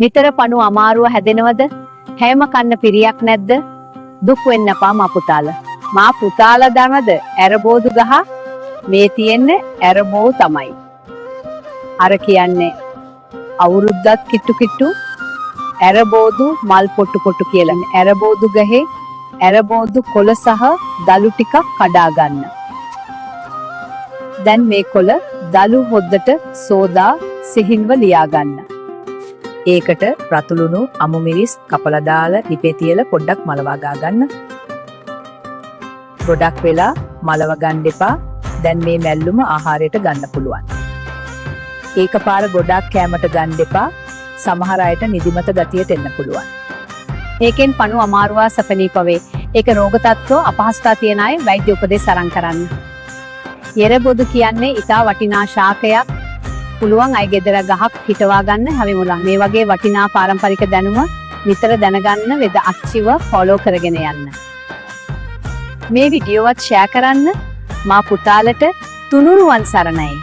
නිතර පණු අමාරුව හැදෙනවද? හැම කන්න පිරියක් නැද්ද? දුක් වෙන්න එපා මා පුතාලා. මා පුතාලා දනද ඇරබෝදු ගහ මේ තියෙන්නේ ඇරබෝ තමයි. අර කියන්නේ අවුරුද්දක් කිට්ටු කිට්ටු ඇරබෝදු මල් පොට්ටු පොට්ටු කියලා. ඇරබෝදු ගහේ ඇරබෝදු කොළ සහ දලු ටිකක් කඩා ගන්න. දැන් මේ කොළ දලු හොද්දට සෝදා සිහින්ව ලියා ගන්න. ඒකට රතුළුණු අමු මිරිස් කපලා දාලා ලිපේ තියලා පොඩ්ඩක් මලවා ගන්න. ගොඩක් වෙලා මලව ගන්න එපා. දැන් මේ මැල්ලුම ආහාරයට ගන්න පුළුවන්. ඒකපාර ගොඩක් කැමට ගන්න එපා. සමහර අයට නිදිමත ගතියට එන්න පුළුවන්. ඒකෙන් පණු අමාරුවා සපනීප වේ. ඒක රෝග තත්ත්ව අපහසුතා තියන අය වෛද්‍ය උපදෙස් අරන් කරන්න. එරබොදු කියන්නේ ඊටා වටිනා ශාකයක්. පුළුවන් අය ගෙදර ගහක් හිටවා ගන්න හැවිමුලා. මේ වගේ වටිනා පාරම්පරික දැනුම නිතර දැනගන්න වෙද අච්චිව ෆලෝ කරගෙන යන්න. මේ වීඩියෝවත් ෂෙයා කරන්න. මා පුතාලට තුනුරුවන් සරණයි.